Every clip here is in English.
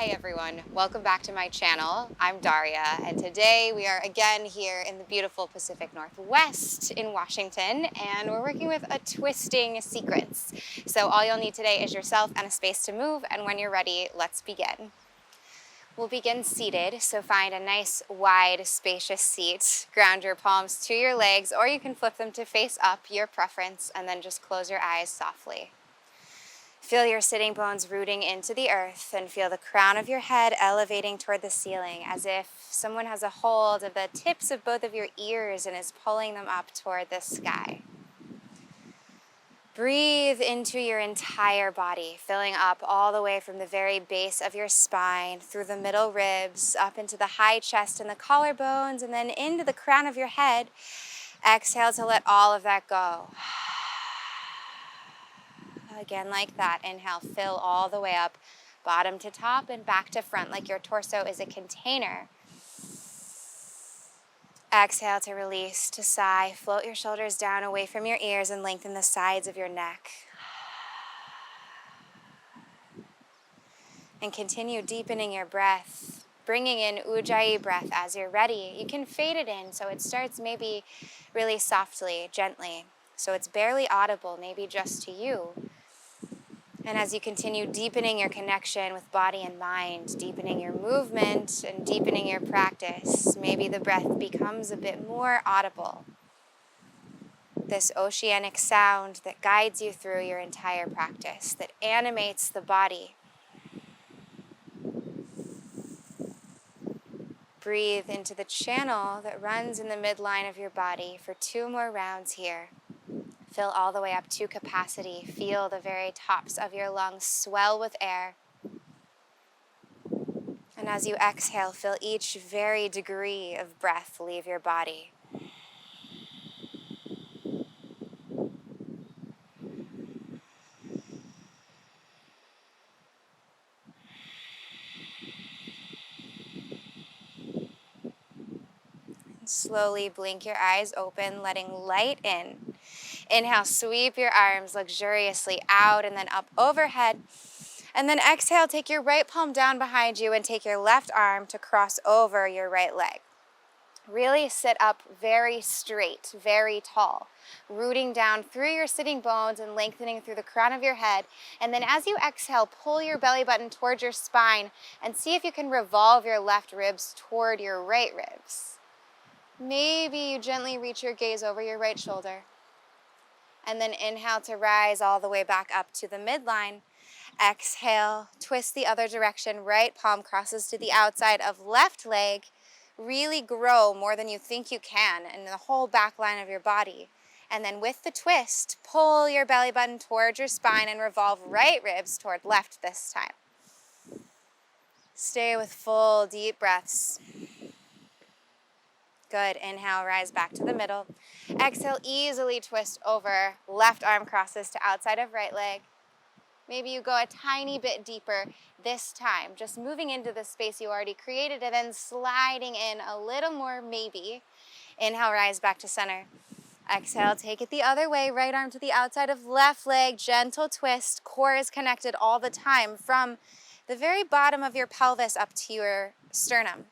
Hey everyone, welcome back to my channel. I'm Daria, and today we are again here in the beautiful Pacific Northwest in Washington, and we're working with a twisting sequence. So all you'll need today is yourself and a space to move, and when you're ready, let's begin. We'll begin seated, so find a nice, wide, spacious seat. Ground your palms to your legs, or you can flip them to face up, your preference, and then just close your eyes softly. Feel your sitting bones rooting into the earth, and feel the crown of your head elevating toward the ceiling, as if someone has a hold of the tips of both of your ears and is pulling them up toward the sky. Breathe into your entire body, filling up all the way from the very base of your spine, through the middle ribs, up into the high chest and the collarbones, and then into the crown of your head. Exhale to let all of that go. Again, like that. Inhale, fill all the way up, bottom to top and back to front, like your torso is a container. Exhale to release, to sigh. Float your shoulders down away from your ears and lengthen the sides of your neck. And continue deepening your breath, bringing in Ujjayi breath as you're ready. You can fade it in so it starts maybe really softly, gently, so it's barely audible, maybe just to you. And as you continue deepening your connection with body and mind, deepening your movement and deepening your practice, maybe the breath becomes a bit more audible. This oceanic sound that guides you through your entire practice, that animates the body. Breathe into the channel that runs in the midline of your body for 2 more rounds here. Fill all the way up to capacity. Feel the very tops of your lungs swell with air. And as you exhale, feel each very degree of breath leave your body. Slowly blink your eyes open, letting light in. Inhale, sweep your arms luxuriously out and then up overhead. And then exhale, take your right palm down behind you and take your left arm to cross over your right leg. Really sit up very straight, very tall, rooting down through your sitting bones and lengthening through the crown of your head. And then as you exhale, pull your belly button towards your spine and see if you can revolve your left ribs toward your right ribs. Maybe you gently reach your gaze over your right shoulder. And then inhale to rise all the way back up to the midline. Exhale, twist the other direction. Right palm crosses to the outside of left leg. Really grow more than you think you can in the whole back line of your body. And then with the twist, pull your belly button towards your spine and revolve right ribs toward left this time. Stay with full deep breaths. Good. Inhale, rise back to the middle. Exhale, easily twist over. Left arm crosses to outside of right leg. Maybe you go a tiny bit deeper this time, just moving into the space you already created and then sliding in a little more maybe. Inhale, rise back to center. Exhale, take it the other way. Right arm to the outside of left leg. Gentle twist. Core is connected all the time from the very bottom of your pelvis up to your sternum.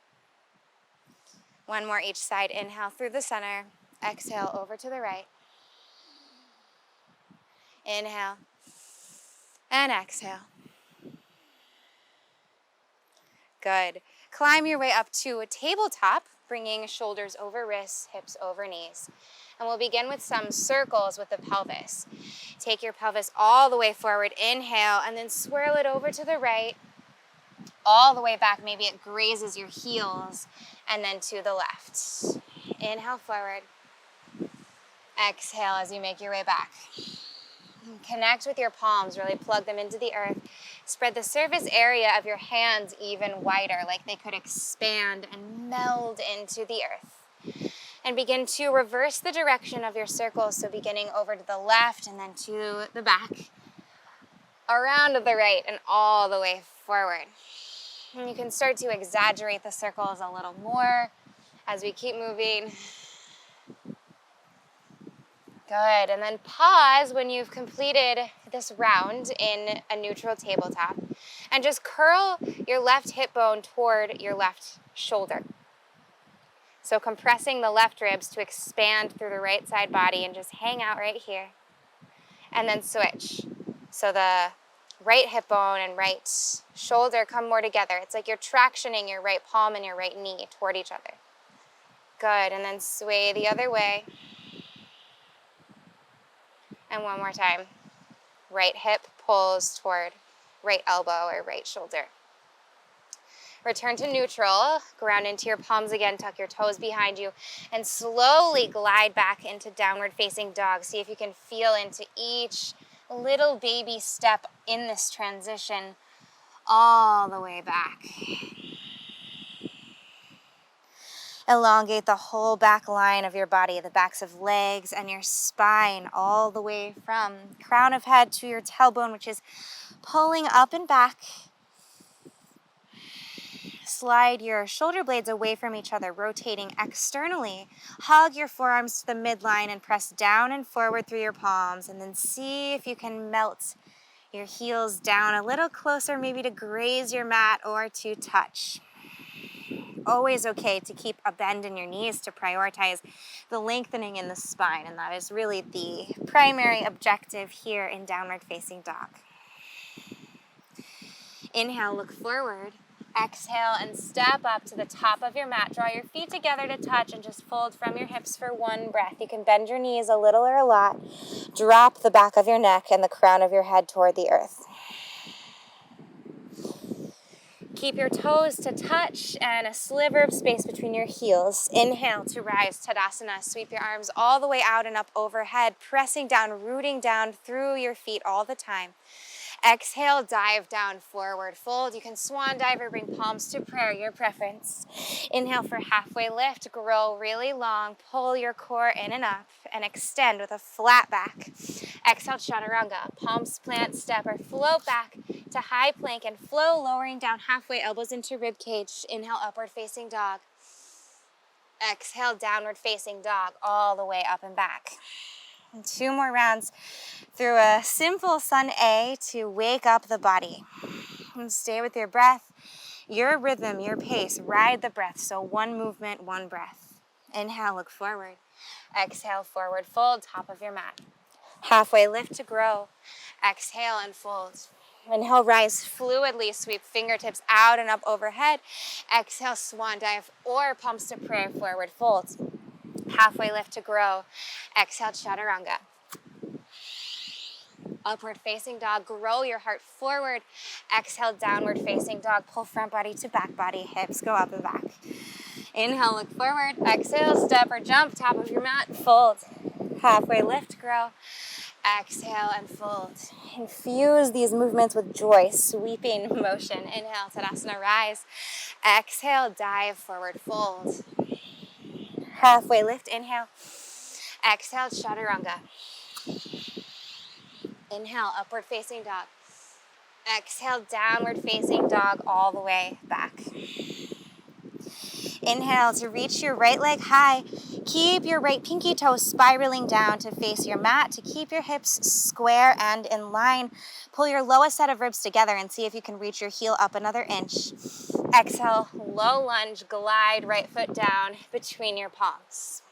1 more each side. Inhale through the center. Exhale over to the right. Inhale. And exhale. Good. Climb your way up to a tabletop, bringing shoulders over wrists, hips over knees. And we'll begin with some circles with the pelvis. Take your pelvis all the way forward. Inhale, and then swirl it over to the right. All the way back, maybe it grazes your heels, and then to the left. Inhale forward. Exhale as you make your way back. Connect with your palms, really plug them into the earth. Spread the surface area of your hands even wider, like they could expand and meld into the earth. And begin to reverse the direction of your circles, so beginning over to the left and then to the back, around to the right, and all the way forward. And you can start to exaggerate the circles a little more as we keep moving. Good, and then pause when you've completed this round in a neutral tabletop, and just curl your left hip bone toward your left shoulder. So compressing the left ribs to expand through the right side body and just hang out right here. And then switch. So the right hip bone and right shoulder come more together. It's like you're tractioning your right palm and your right knee toward each other. Good, and then sway the other way. And one more time. Right hip pulls toward right elbow or right shoulder. Return to neutral, ground into your palms again, tuck your toes behind you, and slowly glide back into downward facing dog. See if you can feel into each little baby step in this transition all the way back. Elongate the whole back line of your body, the backs of legs and your spine, all the way from crown of head to your tailbone, which is pulling up and back. Slide your shoulder blades away from each other, rotating externally. Hug your forearms to the midline and press down and forward through your palms. And then see if you can melt your heels down a little closer, maybe to graze your mat or to touch. Always okay to keep a bend in your knees to prioritize the lengthening in the spine. And that is really the primary objective here in downward facing dog. Inhale, look forward. Exhale and step up to the top of your mat. Draw your feet together to touch and just fold from your hips for one breath. You can bend your knees a little or a lot. Drop the back of your neck and the crown of your head toward the earth. Keep your toes to touch and a sliver of space between your heels. Inhale to rise, Tadasana. Sweep your arms all the way out and up overhead, pressing down, rooting down through your feet all the time. Exhale, dive down, forward fold. You can swan dive or bring palms to prayer, your preference. Inhale for halfway lift, grow really long, pull your core in and up, and extend with a flat back. Exhale, chaturanga, palms plant, step or float back to high plank and flow, lowering down halfway, elbows into rib cage. Inhale, upward facing dog. Exhale, downward facing dog, all the way up and back. And 2 more rounds through a simple sun A to wake up the body. And stay with your breath, your rhythm, your pace. Ride the breath. So 1 movement, 1 breath. Inhale, look forward. Exhale, forward fold, top of your mat. Halfway lift to grow. Exhale and fold. Inhale, rise fluidly. Sweep fingertips out and up overhead. Exhale, swan dive or palms to prayer, forward fold. Halfway lift to grow. Exhale, chaturanga. Upward facing dog, grow your heart forward. Exhale, downward facing dog, pull front body to back body, hips go up and back. Inhale, look forward. Exhale, step or jump, top of your mat, fold. Halfway lift, grow. Exhale and fold. Infuse these movements with joy, sweeping motion. Inhale, Tadasana, rise. Exhale, dive, forward fold. Halfway lift, inhale. Exhale, chaturanga. Inhale, upward facing dog. Exhale, downward facing dog all the way back. Inhale to reach your right leg high. Keep your right pinky toe spiraling down to face your mat to keep your hips square and in line. Pull your lowest set of ribs together and see if you can reach your heel up another inch. Exhale, low lunge, glide right foot down between your palms.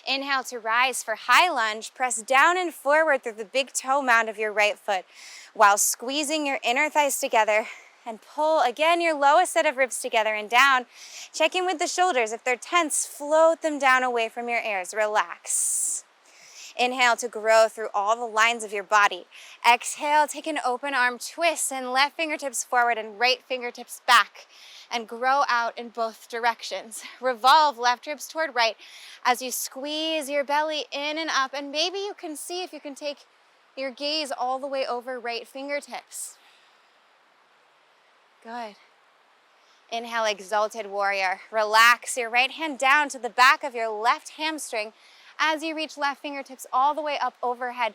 Inhale to rise for high lunge. Press down and forward through the big toe mound of your right foot while squeezing your inner thighs together and pull again your lowest set of ribs together and down. Check in with the shoulders. If they're tense, float them down away from your ears. Relax. Inhale to grow through all the lines of your body. Exhale, take an open arm twist and left fingertips forward and right fingertips back and grow out in both directions. Revolve left ribs toward right as you squeeze your belly in and up, and maybe you can see if you can take your gaze all the way over right fingertips. Good. Inhale, exalted warrior. Relax your right hand down to the back of your left hamstring as you reach left fingertips all the way up overhead,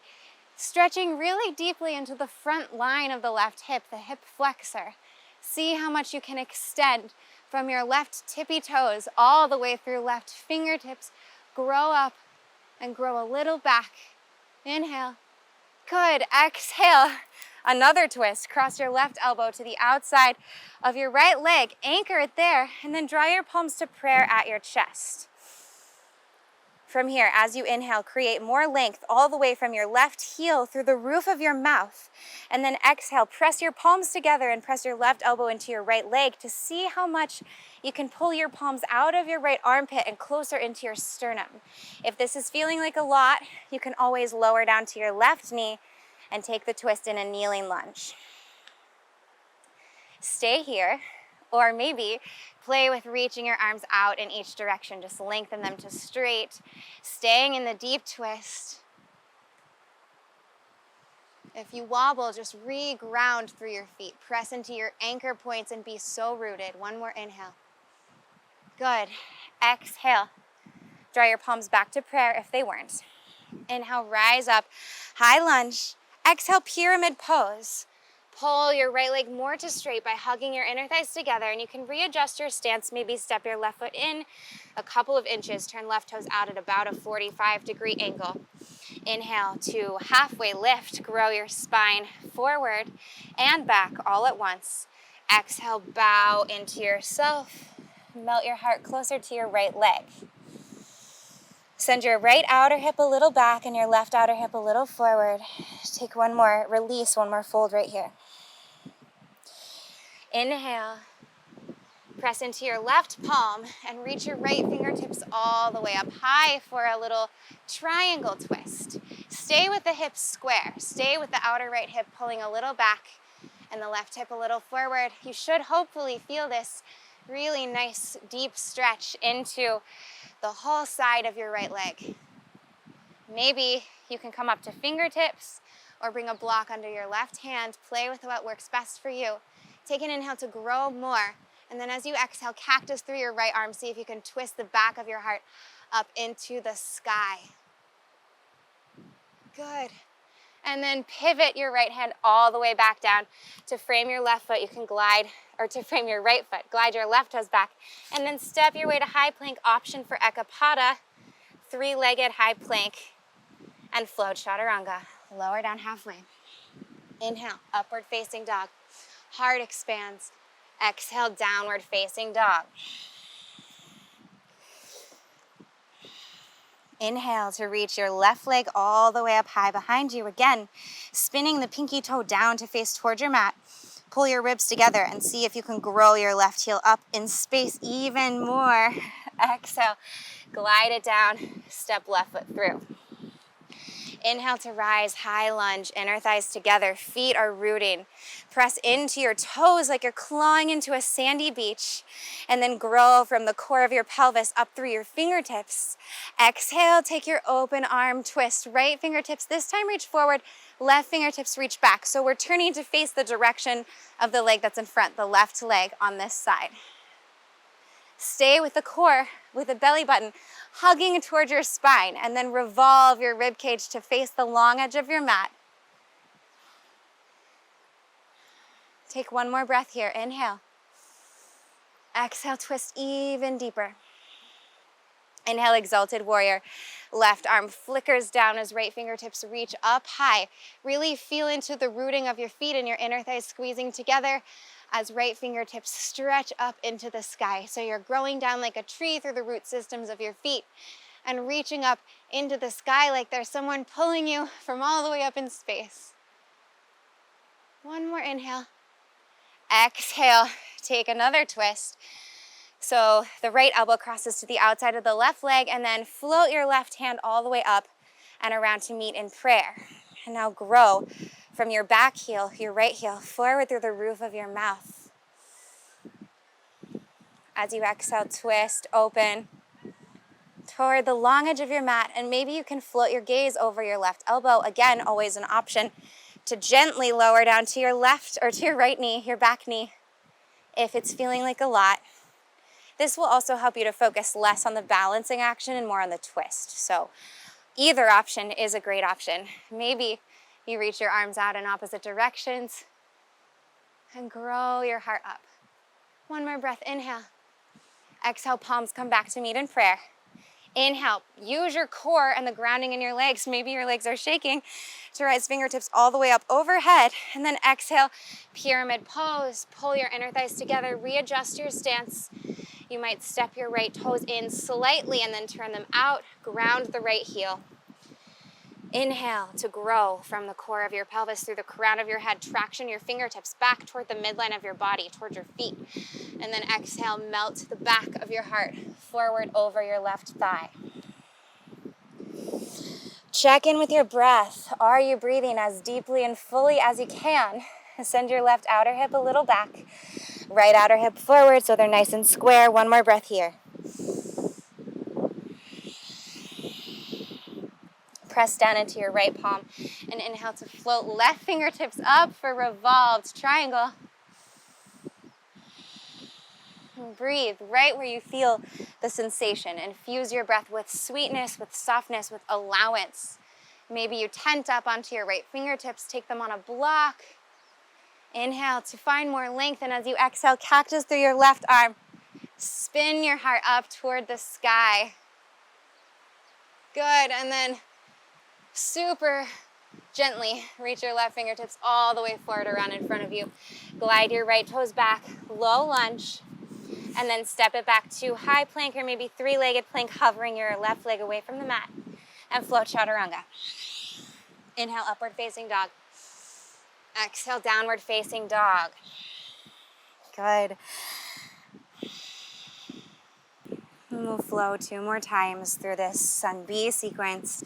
stretching really deeply into the front line of the left hip, the hip flexor. See how much you can extend from your left tippy toes all the way through left fingertips. Grow up and grow a little back. Inhale. Good. Exhale. Another twist. Cross your left elbow to the outside of your right leg. Anchor it there, and then draw your palms to prayer at your chest. From here, as you inhale, create more length all the way from your left heel through the roof of your mouth. And then exhale, press your palms together and press your left elbow into your right leg to see how much you can pull your palms out of your right armpit and closer into your sternum. If this is feeling like a lot, you can always lower down to your left knee and take the twist in a kneeling lunge. Stay here, or maybe play with reaching your arms out in each direction. Just lengthen them to straight, staying in the deep twist. If you wobble, just re-ground through your feet. Press into your anchor points and be so rooted. One more inhale. Good. Exhale. Draw your palms back to prayer if they weren't. Inhale, rise up, high lunge. Exhale, pyramid pose. Pull your right leg more to straight by hugging your inner thighs together, and you can readjust your stance. Maybe step your left foot in a couple of inches. Turn left toes out at about a 45-degree angle. Inhale to halfway lift. Grow your spine forward and back all at once. Exhale, bow into yourself. Melt your heart closer to your right leg. Send your right outer hip a little back and your left outer hip a little forward. Take one more release, one more fold right here. Inhale. Press into your left palm and reach your right fingertips all the way up high for a little triangle twist. Stay with the hips square. Stay with the outer right hip pulling a little back and the left hip a little forward. You should hopefully feel this really nice deep stretch into the whole side of your right leg. Maybe you can come up to fingertips or bring a block under your left hand. Play with what works best for you. Take an inhale to grow more. And then as you exhale, cactus through your right arm. See if you can twist the back of your heart up into the sky. Good. And then pivot your right hand all the way back down to frame your left foot. You can glide, or to frame your right foot. Glide your left toes back. And then step your way to high plank, option for Ekapada, three-legged high plank, and float chaturanga. Lower down halfway. Inhale, upward facing dog. Heart expands. Exhale, downward facing dog. Inhale to reach your left leg all the way up high behind you. Again, spinning the pinky toe down to face towards your mat. Pull your ribs together and see if you can grow your left heel up in space even more. Exhale, glide it down, step left foot through. Inhale to rise, high lunge, inner thighs together, feet are rooting. Press into your toes like you're clawing into a sandy beach, and then grow from the core of your pelvis up through your fingertips. Exhale, take your open arm twist. Right fingertips this time reach forward, left fingertips reach back. So we're turning to face the direction of the leg that's in front, the left leg on this side. Stay with the core, with the belly button hugging towards your spine, and then revolve your rib cage to face the long edge of your mat. Take one more breath here. Inhale. Exhale, twist even deeper. Inhale, exalted warrior. Left arm flickers down as right fingertips reach up high. Really feel into the rooting of your feet and your inner thighs squeezing together as right fingertips stretch up into the sky. So you're growing down like a tree through the root systems of your feet and reaching up into the sky like there's someone pulling you from all the way up in space. One more inhale. Exhale, take another twist. So the right elbow crosses to the outside of the left leg, and then float your left hand all the way up and around to meet in prayer. And now grow from your back heel, your right heel, forward through the roof of your mouth. As you exhale, twist, open toward the long edge of your mat, and maybe you can float your gaze over your left elbow. Again, always an option to gently lower down to your left or to your right knee, your back knee, if it's feeling like a lot. This will also help you to focus less on the balancing action and more on the twist. So either option is a great option. Maybe you reach your arms out in opposite directions and grow your heart up. One more breath, inhale. Exhale, palms come back to meet in prayer. Inhale, use your core and the grounding in your legs. Maybe your legs are shaking to rise fingertips all the way up overhead. And then exhale, pyramid pose. Pull your inner thighs together, readjust your stance. You might step your right toes in slightly and then turn them out. Ground the right heel. Inhale to grow from the core of your pelvis through the crown of your head. Traction your fingertips back toward the midline of your body, toward your feet. And then exhale, melt the back of your heart forward over your left thigh. Check in with your breath. Are you breathing as deeply and fully as you can? Send your left outer hip a little back. Right outer hip forward so they're nice and square. One more breath here. Press down into your right palm and inhale to float left fingertips up for revolved triangle. And breathe right where you feel the sensation. Infuse your breath with sweetness, with softness, with allowance. Maybe you tent up onto your right fingertips, take them on a block. Inhale to find more length, and as you exhale, cactus through your left arm. Spin your heart up toward the sky. Good, and then super gently reach your left fingertips all the way forward around in front of you. Glide your right toes back, low lunge, and then step it back to high plank or maybe three-legged plank, hovering your left leg away from the mat, and float chaturanga. Inhale, upward facing dog. Exhale, downward facing dog. Good. We'll flow 2 more times through this Sun B sequence,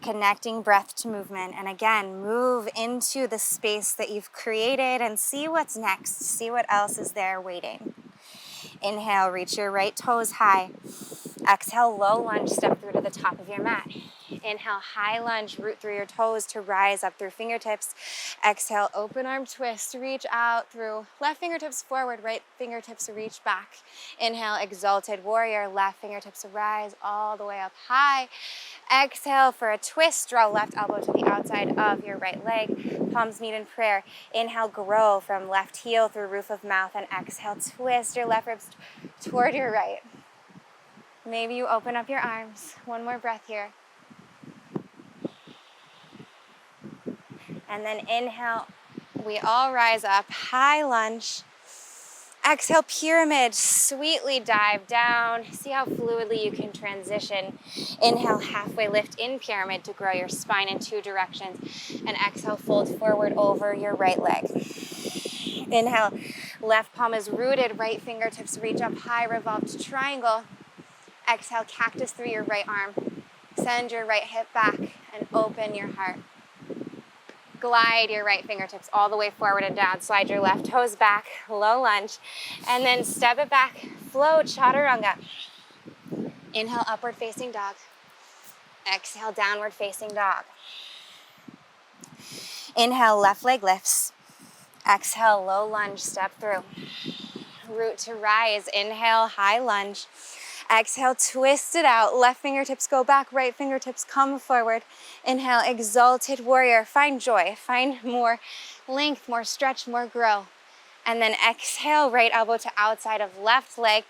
connecting breath to movement. And again, move into the space that you've created and see what's next. See what else is there waiting. Inhale, reach your right toes high. Exhale, low lunge, step through to the top of your mat. Inhale, high lunge, root through your toes to rise up through fingertips. Exhale, open arm twist, reach out through left fingertips forward, right fingertips reach back. Inhale, exalted warrior, left fingertips rise all the way up high. Exhale for a twist, draw left elbow to the outside of your right leg. Palms meet in prayer. Inhale, grow from left heel through roof of mouth, and exhale, twist your left ribs toward your right. Maybe you open up your arms. One more breath here. And then inhale, we all rise up, high lunge. Exhale, pyramid, sweetly dive down. See how fluidly you can transition. Inhale, halfway lift in pyramid to grow your spine in 2 directions. And exhale, fold forward over your right leg. Inhale, left palm is rooted, right fingertips reach up high, revolved triangle. Exhale, cactus through your right arm. Send your right hip back and open your heart. Glide your right fingertips all the way forward and down. Slide your left toes back, low lunge, and then step it back, float chaturanga. Inhale, upward facing dog. Exhale, downward facing dog. Inhale, left leg lifts. Exhale, low lunge, step through. Root to rise. Inhale, high lunge. Exhale, twist it out. Left fingertips go back, right fingertips come forward. Inhale, exalted warrior. Find joy, find more length, more stretch, more grow. And then exhale, right elbow to outside of left leg.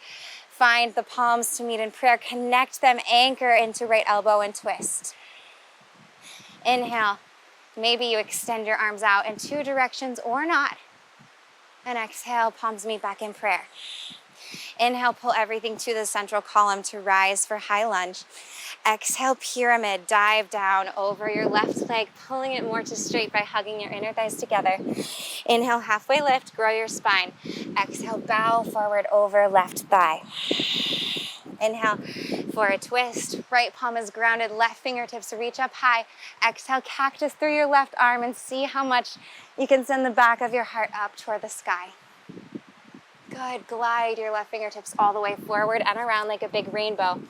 Find the palms to meet in prayer. Connect them, anchor into right elbow and twist. Inhale, maybe you extend your arms out in 2 directions or not. And exhale, palms meet back in prayer. Inhale, pull everything to the central column to rise for high lunge. Exhale, pyramid, dive down over your left leg, pulling it more to straight by hugging your inner thighs together. Inhale, halfway lift, grow your spine. Exhale, bow forward over left thigh. Inhale for a twist. Right palm is grounded, left fingertips reach up high. Exhale, cactus through your left arm, and see how much you can send the back of your heart up toward the sky. Good. Glide your left fingertips all the way forward and around like a big rainbow.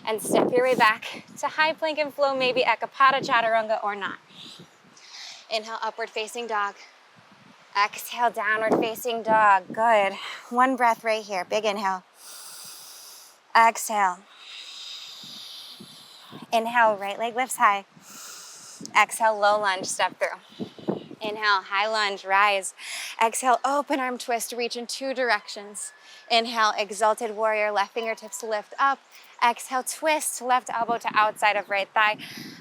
And step your way back to high plank and flow, maybe ekapada chaturanga or not. Inhale, upward facing dog. Exhale, downward facing dog. Good. 1 breath right here. Big inhale. Exhale. Inhale, right leg lifts high. Exhale, low lunge, step through. Inhale, high lunge, rise. Exhale, open arm twist, reach in 2 directions. Inhale, exalted warrior, left fingertips lift up. Exhale, twist, left elbow to outside of right thigh.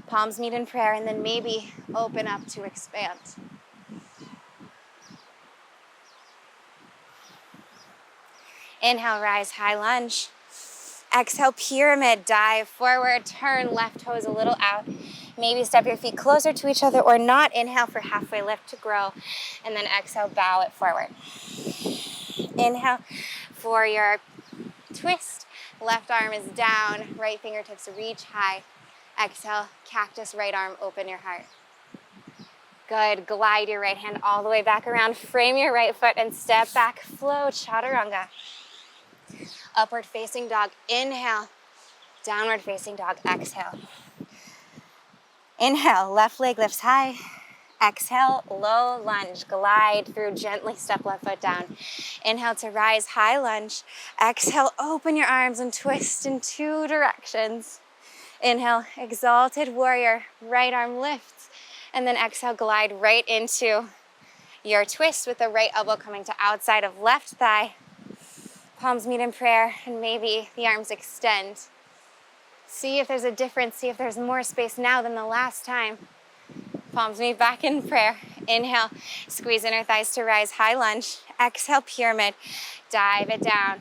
Palms meet in prayer, and then maybe open up to expand. Inhale, rise, high lunge. Exhale, pyramid, dive forward, turn left toes a little out. Maybe step your feet closer to each other or not. Inhale for halfway lift to grow. And then exhale, bow it forward. Inhale for your twist. Left arm is down, right fingertips reach high. Exhale, cactus, right arm, open your heart. Good, glide your right hand all the way back around. Frame your right foot and step back, float, chaturanga. Upward facing dog, inhale. Downward facing dog, exhale. Inhale, left leg lifts high. Exhale, low lunge, glide through, gently step left foot down. Inhale to rise, high lunge. Exhale, open your arms and twist in 2 directions. Inhale, exalted warrior, right arm lifts. And then exhale, glide right into your twist with the right elbow coming to outside of left thigh. Palms meet in prayer, and maybe the arms extend. See if there's a difference, see if there's more space now than the last time. Palms meet back in prayer. Inhale, squeeze inner thighs to rise, high lunge. Exhale, pyramid, dive it down.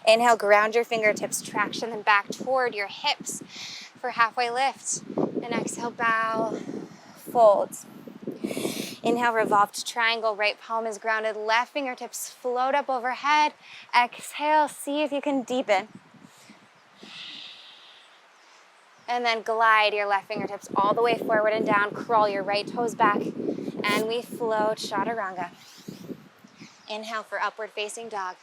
Inhale, ground your fingertips, traction them back toward your hips for halfway lift. And exhale, bow, fold. Inhale, revolved triangle, right palm is grounded, left fingertips float up overhead. Exhale, see if you can deepen. And then glide your left fingertips all the way forward and down. Crawl your right toes back. And we float chaturanga. Inhale for upward facing dog.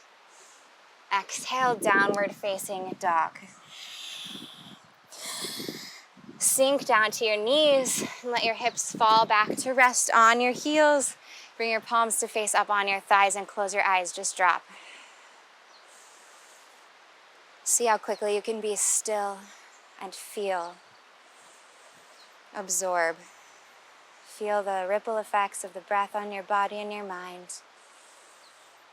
Exhale, downward facing dog. Sink down to your knees and let your hips fall back to rest on your heels. Bring your palms to face up on your thighs and close your eyes. Just drop. See how quickly you can be still and feel, absorb. Feel the ripple effects of the breath on your body and your mind,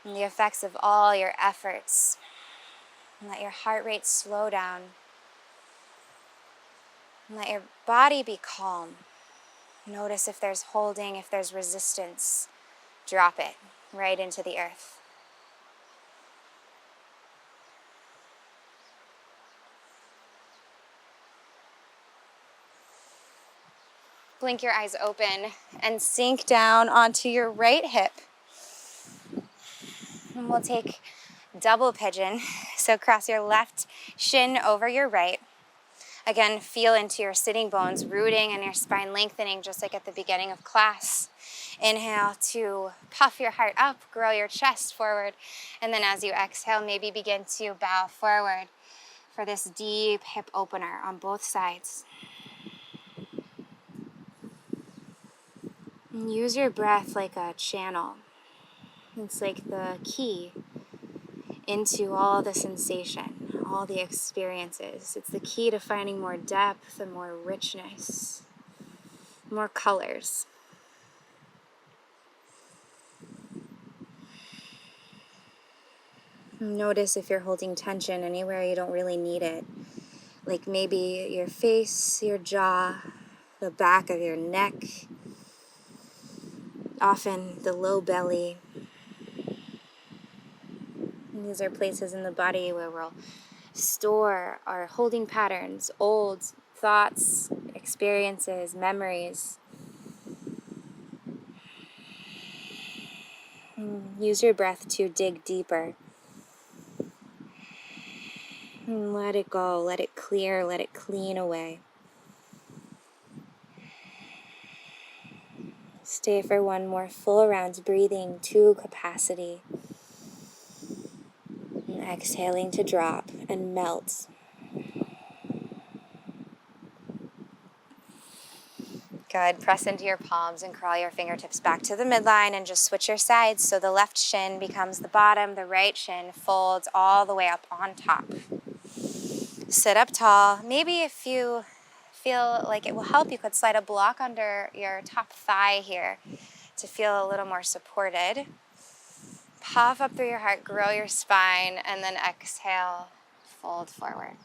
and the effects of all your efforts. And let your heart rate slow down. And let your body be calm. Notice if there's holding, if there's resistance. Drop it right into the earth. Blink your eyes open and sink down onto your right hip. And we'll take double pigeon. So cross your left shin over your right. Again, feel into your sitting bones, rooting and your spine lengthening just like at the beginning of class. Inhale to puff your heart up, grow your chest forward. And then as you exhale, maybe begin to bow forward for this deep hip opener on both sides. And use your breath like a channel. It's like the key into all the sensation, all the experiences. It's the key to finding more depth and more richness, more colors. Notice if you're holding tension anywhere you don't really need it. Like maybe your face, your jaw, the back of your neck, often the low belly. And these are places in the body where we'll store our holding patterns, old thoughts, experiences, memories. Use your breath to dig deeper. And let it go, let it clear, let it clean away. Stay for one more full round, breathing to capacity. And exhaling to drop and melt. Good. Press into your palms and crawl your fingertips back to the midline and just switch your sides so the left shin becomes the bottom, the right shin folds all the way up on top. Sit up tall. Maybe if you feel like it will help, you could slide a block under your top thigh here to feel a little more supported. Puff up through your heart, grow your spine, and then exhale, fold forward.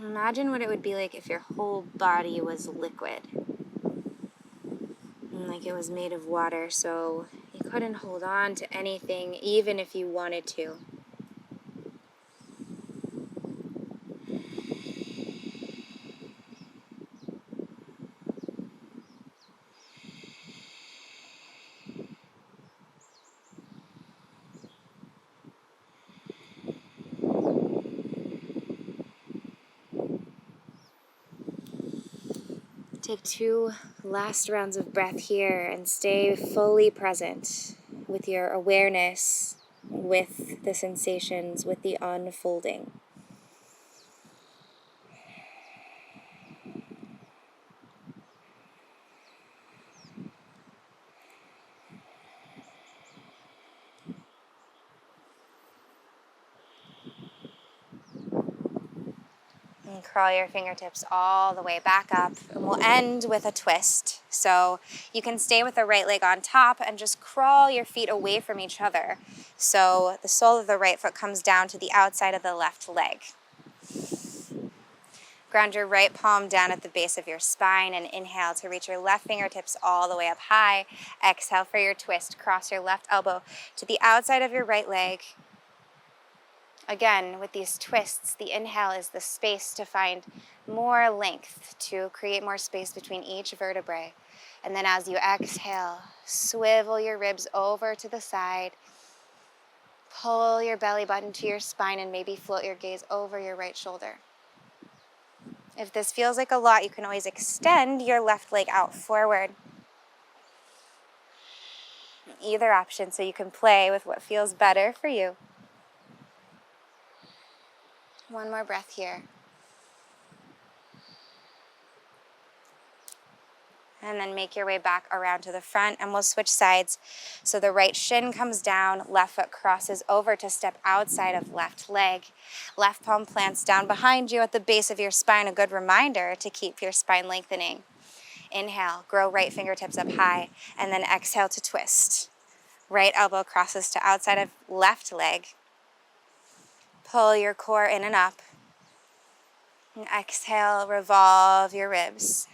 Imagine what it would be like if your whole body was liquid. Like it was made of water, so you couldn't hold on to anything even if you wanted to. Take 2 last rounds of breath here and stay fully present with your awareness, with the sensations, with the unfolding. And curl your fingertips all the way back up. And we'll end with a twist. So you can stay with the right leg on top and just crawl your feet away from each other. So the sole of the right foot comes down to the outside of the left leg. Ground your right palm down at the base of your spine and inhale to reach your left fingertips all the way up high. Exhale for your twist. Cross your left elbow to the outside of your right leg. Again, with these twists, the inhale is the space to find more length, to create more space between each vertebrae. And then as you exhale, swivel your ribs over to the side. Pull your belly button to your spine and maybe float your gaze over your right shoulder. If this feels like a lot, you can always extend your left leg out forward. Either option, so you can play with what feels better for you. One more breath here. And then make your way back around to the front, and we'll switch sides. So the right shin comes down, left foot crosses over to step outside of left leg. Left palm plants down behind you at the base of your spine, a good reminder to keep your spine lengthening. Inhale, grow right fingertips up high, and then exhale to twist. Right elbow crosses to outside of left leg. Pull your core in and up. And exhale, revolve your ribs.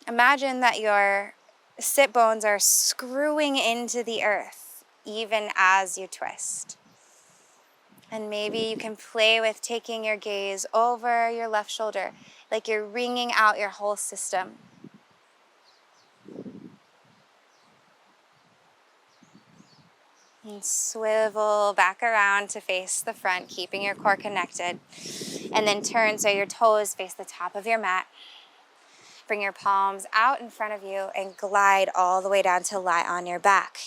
Imagine that your sit bones are screwing into the earth, even as you twist. And maybe you can play with taking your gaze over your left shoulder, like you're wringing out your whole system. And swivel back around to face the front, keeping your core connected. And then turn so your toes face the top of your mat. Bring your palms out in front of you and glide all the way down to lie on your back.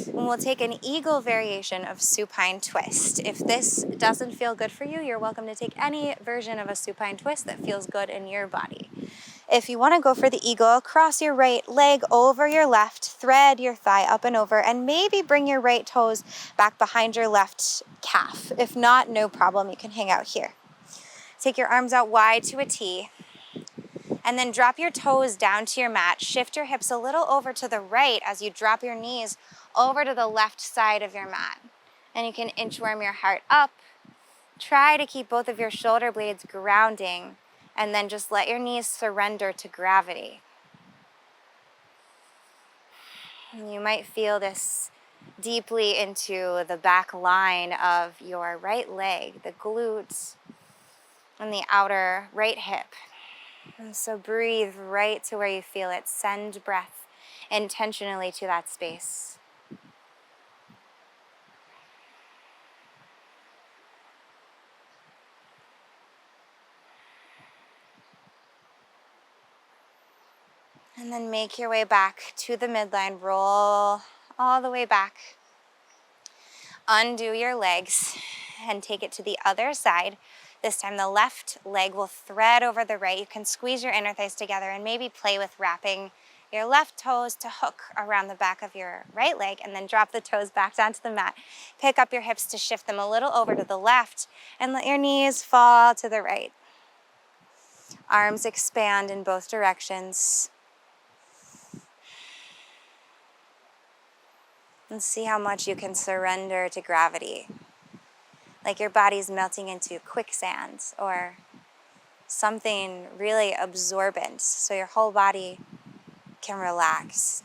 And we'll take an eagle variation of supine twist. If this doesn't feel good for you, you're welcome to take any version of a supine twist that feels good in your body. If you want to go for the eagle, cross your right leg over your left, thread your thigh up and over, and maybe bring your right toes back behind your left calf. If not, no problem, you can hang out here. Take your arms out wide to a T, and then drop your toes down to your mat. Shift your hips a little over to the right as you drop your knees over to the left side of your mat. And you can inchworm your heart up. Try to keep both of your shoulder blades grounding, and then just let your knees surrender to gravity. And you might feel this deeply into the back line of your right leg, the glutes, and the outer right hip. And so breathe right to where you feel it. Send breath intentionally to that space. And then make your way back to the midline. Roll all the way back. Undo your legs and take it to the other side. This time the left leg will thread over the right. You can squeeze your inner thighs together and maybe play with wrapping your left toes to hook around the back of your right leg, and then drop the toes back down to the mat. Pick up your hips to shift them a little over to the left, and let your knees fall to the right. Arms expand in both directions. And see how much you can surrender to gravity. Like your body's melting into quicksand or something really absorbent, so your whole body can relax.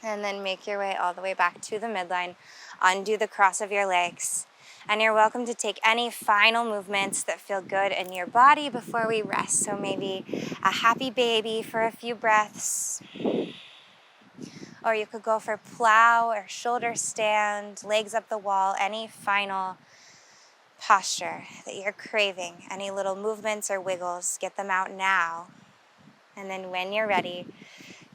And then make your way all the way back to the midline. Undo the cross of your legs. And you're welcome to take any final movements that feel good in your body before we rest. So maybe a happy baby for a few breaths. Or you could go for plow or shoulder stand, legs up the wall, any final posture that you're craving. Any little movements or wiggles, get them out now. And then when you're ready,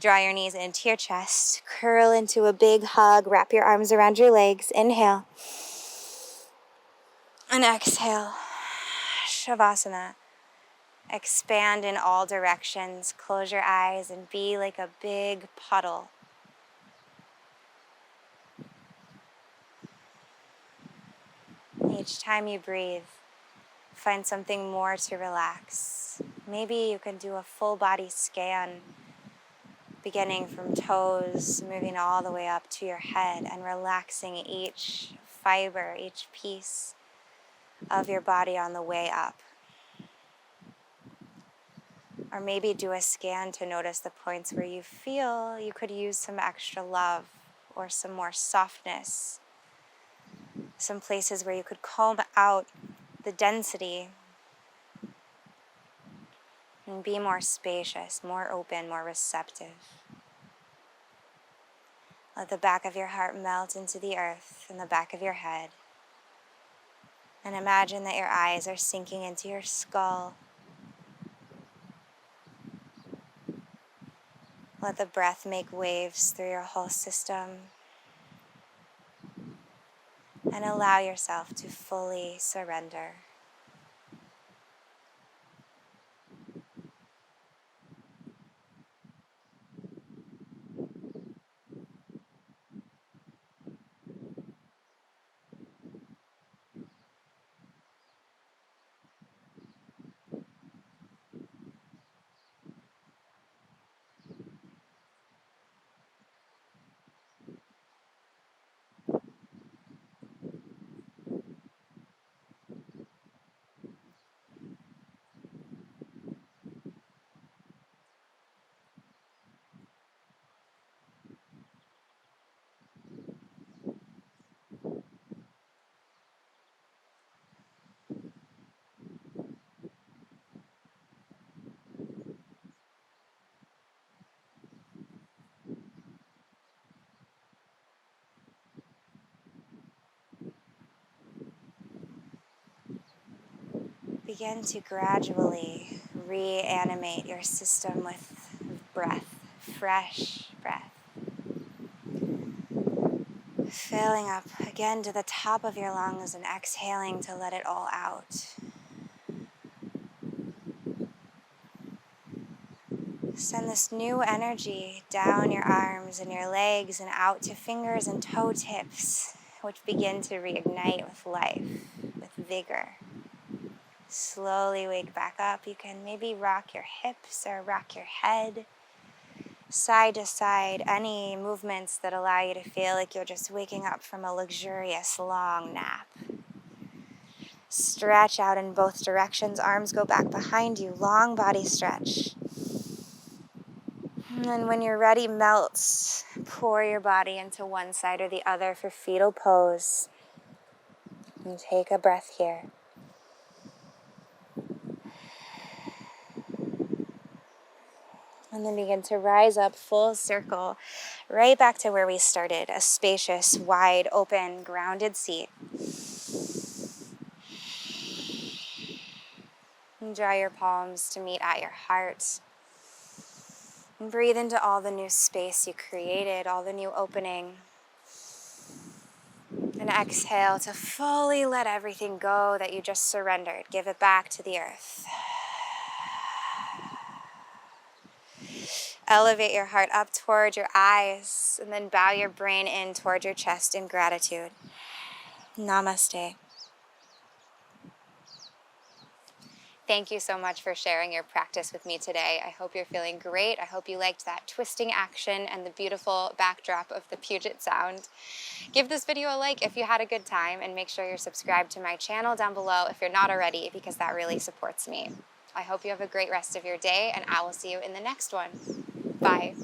draw your knees into your chest, curl into a big hug, wrap your arms around your legs. Inhale. And exhale. Shavasana. Expand in all directions. Close your eyes and be like a big puddle. Each time you breathe, find something more to relax. Maybe you can do a full body scan, beginning from toes, moving all the way up to your head, and relaxing each fiber, each piece of your body on the way up. Or maybe do a scan to notice the points where you feel you could use some extra love or some more softness. Some places where you could comb out the density and be more spacious, more open, more receptive. Let the back of your heart melt into the earth and the back of your head. And imagine that your eyes are sinking into your skull. Let the breath make waves through your whole system. And allow yourself to fully surrender. Begin to gradually reanimate your system with breath, fresh breath. Filling up again to the top of your lungs and exhaling to let it all out. Send this new energy down your arms and your legs and out to fingers and toe tips, which begin to reignite with life, with vigor. Slowly wake back up. You can maybe rock your hips or rock your head side to side. Any movements that allow you to feel like you're just waking up from a luxurious long nap. Stretch out in both directions. Arms go back behind you. Long body stretch. And then when you're ready, melt. Pour your body into one side or the other for fetal pose. And take a breath here. And then begin to rise up full circle, right back to where we started, a spacious, wide open, grounded seat. And draw your palms to meet at your heart. And breathe into all the new space you created, all the new opening. And exhale to fully let everything go that you just surrendered. Give it back to the earth. Elevate your heart up toward your eyes, and then bow your brain in toward your chest in gratitude. Namaste. Thank you so much for sharing your practice with me today. I hope you're feeling great. I hope you liked that twisting action and the beautiful backdrop of the Puget Sound. Give this video a like if you had a good time, and make sure you're subscribed to my channel down below if you're not already, because that really supports me. I hope you have a great rest of your day, and I will see you in the next one. Bye.